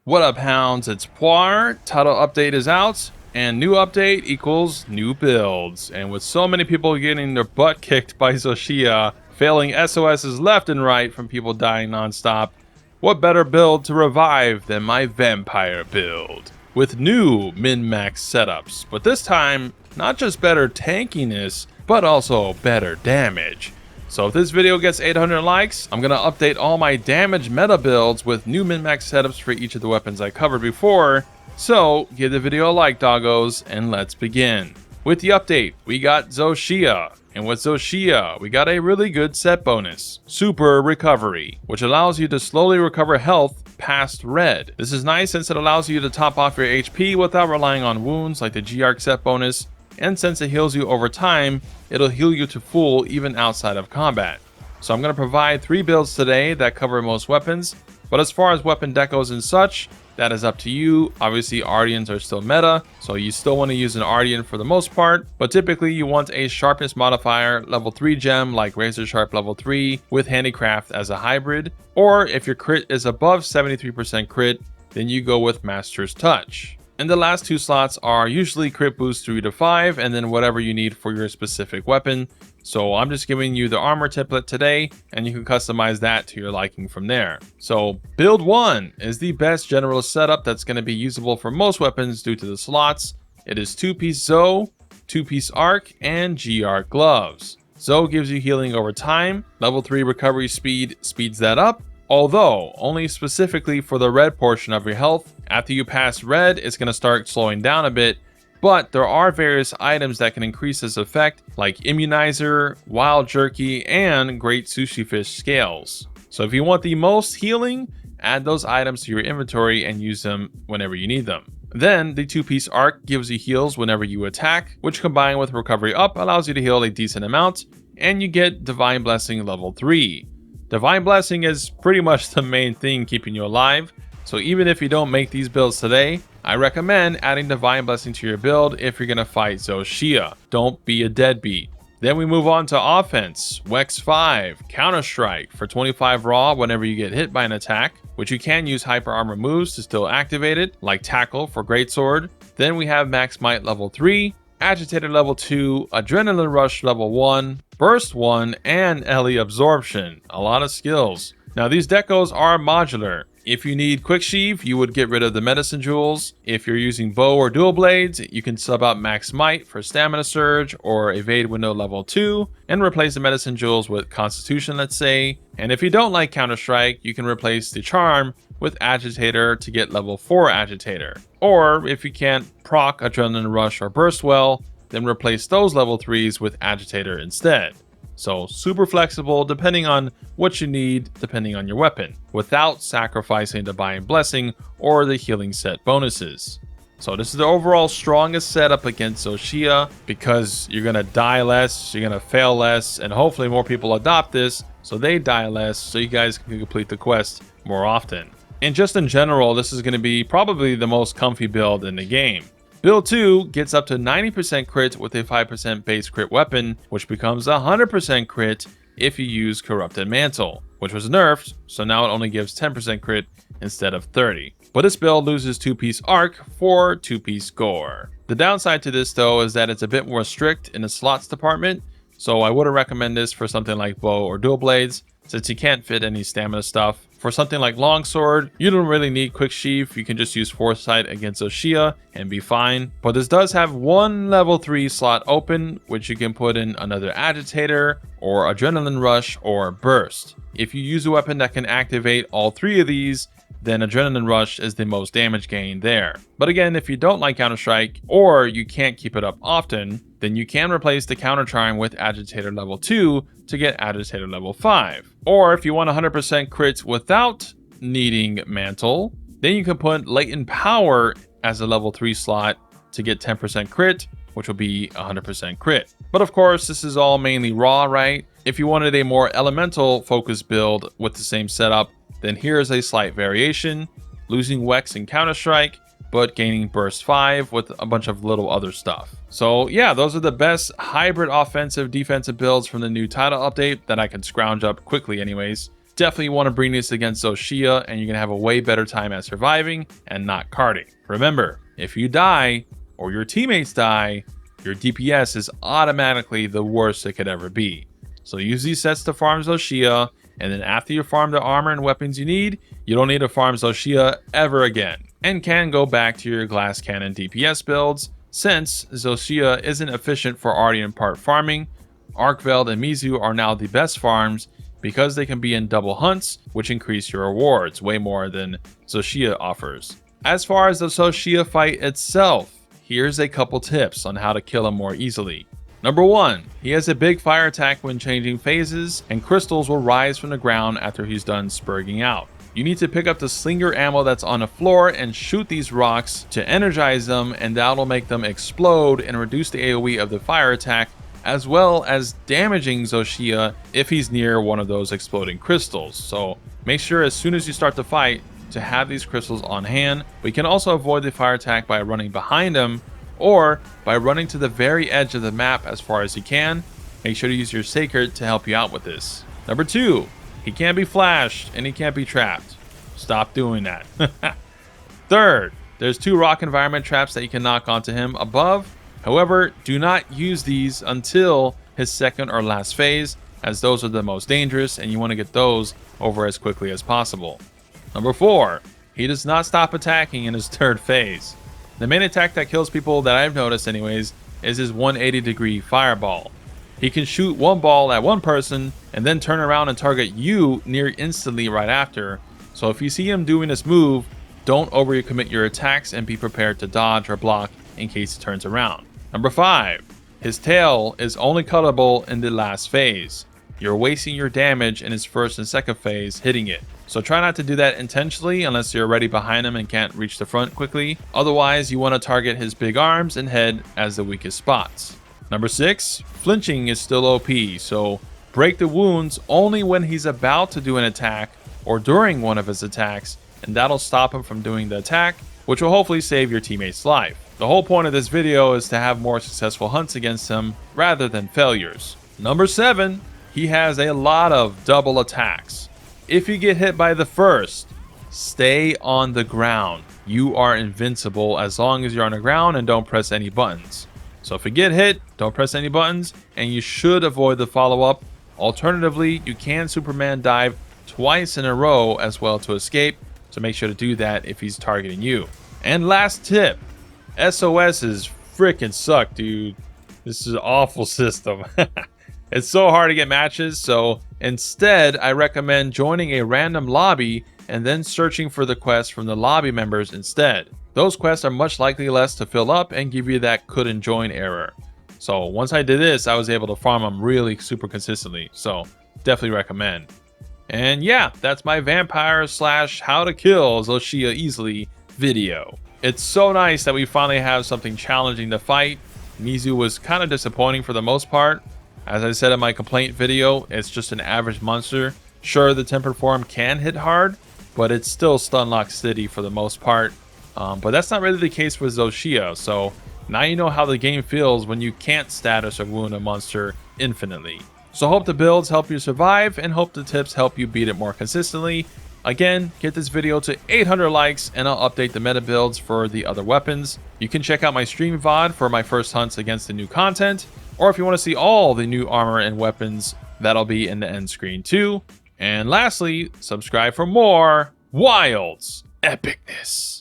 What up, hounds? It's Poir. Title update is out, and new update equals new builds. And with so many people getting their butt kicked by Zoh Shia, failing SOSs left and right from people dying non-stop, what better build to revive than my vampire build? With new min-max setups, but this time, not just better tankiness, but also better damage. So if this video gets 800 likes, I'm going to update all my damage meta builds with new min-max setups for each of the weapons I covered before. So give the video a like, doggos, and let's begin. With the update, we got Zoh Shia. And with Zoh Shia, we got a really good set bonus, Super Recovery, which allows you to slowly recover health past red. This is nice since it allows you to top off your HP without relying on wounds like the G-Arc set bonus, and since it heals you over time, it'll heal you to full even outside of combat. So I'm going to provide 3 builds today that cover most weapons, but as far as weapon decos and such, that is up to you. Obviously, artians are still meta, so you still want to use an artian for the most part, but typically you want a sharpness modifier level 3 gem like razor sharp level 3 with handicraft as a hybrid, or if your crit is above 73% crit, then you go with master's touch. And the last 2 slots are usually crit boost 3 to 5 and then whatever you need for your specific weapon. So I'm just giving you the armor template today, and you can customize that to your liking from there. So build 1 is the best general setup that's going to be usable for most weapons due to the slots. It is 2-piece Zoh, 2-piece arc, and G-Arc gloves. Zoh gives you healing over time. Level 3 recovery speed speeds that up, although only specifically for the red portion of your health. After you pass red, it's going to start slowing down a bit, but there are various items that can increase this effect, like immunizer, wild jerky, and great sushi fish scales. So if you want the most healing, add those items to your inventory and use them whenever you need them. Then the 2-piece arc gives you heals whenever you attack, which combined with recovery up allows you to heal a decent amount, and you get divine blessing level 3. Divine blessing is pretty much the main thing keeping you alive. So even if you don't make these builds today, I recommend adding Divine Blessing to your build if you're going to fight Zoh Shia. Don't be a deadbeat. Then we move on to offense. Wex 5, Counter Strike for 25 raw whenever you get hit by an attack, which you can use hyper armor moves to still activate it, like Tackle for Greatsword. Then we have Max Might level 3, Agitator level 2, Adrenaline Rush level 1, Burst 1, and Ellie Absorption. A lot of skills. Now these decos are modular. If you need Quick Sheave, you would get rid of the Medicine Jewels. If you're using Bow or Dual Blades, you can sub out Max Might for Stamina Surge or Evade Window level 2 and replace the Medicine Jewels with Constitution, let's say. And if you don't like Counter-Strike, you can replace the Charm with Agitator to get level 4 Agitator. Or if you can't proc Adrenaline Rush or Burst well, then replace those level 3s with Agitator instead. So super flexible depending on what you need, depending on your weapon, without sacrificing Divine Blessing or the healing set bonuses. So this is the overall strongest setup against Zoh Shia because you're going to die less, you're going to fail less, and hopefully more people adopt this so they die less so you guys can complete the quest more often. And just in general, this is going to be probably the most comfy build in the game. Build 2 gets up to 90% crit with a 5% base crit weapon, which becomes 100% crit if you use Corrupted Mantle, which was nerfed, so now it only gives 10% crit instead of 30. But this build loses 2-piece arc for 2-piece gore. The downside to this though is that it's a bit more strict in the slots department, so I wouldn't recommend this for something like Bow or Dual Blades, since you can't fit any stamina stuff. For something like Longsword, you don't really need Quick Sheave, you can just use Foresight against Zoh Shia and be fine. But this does have one level 3 slot open, which you can put in another Agitator, or Adrenaline Rush, or Burst. If you use a weapon that can activate all 3 of these, then Adrenaline Rush is the most damage gain there. But again, if you don't like Counter-Strike, or you can't keep it up often, then you can replace the Counter Charm with Agitator level 2 to get Agitator level 5. Or if you want 100% crits without needing Mantle, then you can put Latent Power as a level 3 slot to get 10% crit, which will be 100% crit. But of course, this is all mainly raw, right? If you wanted a more elemental focused build with the same setup, then here's a slight variation, losing Wex and Counter-Strike, but gaining Burst 5 with a bunch of little other stuff. So yeah, those are the best hybrid offensive defensive builds from the new title update that I can scrounge up quickly anyways. definitely want to bring this against Zoh Shia, and you're going to have a way better time at surviving and not carding. Remember, if you die or your teammates die, your DPS is automatically the worst it could ever be. So use these sets to farm Zoh Shia, and then after you farm the armor and weapons you need, you don't need to farm Zoh Shia ever again, and can go back to your glass cannon DPS builds, since Zoh Shia isn't efficient for artian part farming. Arcveld and Mizu are now the best farms because they can be in double hunts, which increase your rewards way more than Zoh Shia offers. As far as the Zoh Shia fight itself, here's a couple tips on how to kill him more easily. Number 1, he has a big fire attack when changing phases, and crystals will rise from the ground after he's done spurging out. You need to pick up the slinger ammo that's on the floor and shoot these rocks to energize them, and that'll make them explode and reduce the AoE of the fire attack, as well as damaging Zoh Shia if he's near one of those exploding crystals. So make sure as soon as you start the fight to have these crystals on hand, but you can also avoid the fire attack by running behind him or by running to the very edge of the map as far as you can. Make sure to use your Sacred to help you out with this. Number 2, he can't be flashed and he can't be trapped. Stop doing that. Third, there's 2 rock environment traps that you can knock onto him above. However, do not use these until his second or last phase, as those are the most dangerous and you want to get those over as quickly as possible. Number 4, he does not stop attacking in his 3rd phase. The main attack that kills people that I've noticed anyways is his 180-degree fireball. He can shoot one ball at one person and then turn around and target you near instantly right after. So if you see him doing this move, don't overcommit your attacks and be prepared to dodge or block in case he turns around. Number 5, his tail is only cuttable in the last phase. You're wasting your damage in his 1st and 2nd phase hitting it. So try not to do that intentionally unless you're already behind him and can't reach the front quickly. Otherwise, you want to target his big arms and head as the weakest spots. Number 6, flinching is still OP, so break the wounds only when he's about to do an attack or during one of his attacks, and that'll stop him from doing the attack, which will hopefully save your teammate's life. The whole point of this video is to have more successful hunts against him rather than failures. Number 7, he has a lot of double attacks. If you get hit by the first, stay on the ground. You are invincible as long as you're on the ground and don't press any buttons. So if you get hit, don't press any buttons, and you should avoid the follow-up. Alternatively, you can Superman dive twice in a row as well to escape, so make sure to do that if he's targeting you. And last tip, SOSs freaking suck, dude. This is an awful system. It's so hard to get matches, so instead I recommend joining a random lobby and then searching for the quests from the lobby members instead. Those quests are much likely less to fill up and give you that couldn't join error. So once I did this, I was able to farm them really super consistently, so definitely recommend. And yeah, that's my vampire / how to kill Zoh Shia easily video. It's so nice that we finally have something challenging to fight. Mizu was kind of disappointing for the most part. As I said in my complaint video, it's just an average monster. Sure, the tempered form can hit hard, but it's still stun lock city for the most part. But that's not really the case with Zoh Shia, so now you know how the game feels when you can't status or wound a monster infinitely. So hope the builds help you survive, and hope the tips help you beat it more consistently. Again, get this video to 800 likes and I'll update the meta builds for the other weapons. You can check out my stream VOD for my first hunts against the new content, or if you want to see all the new armor and weapons, that'll be in the end screen too. And lastly, subscribe for more Wilds epicness.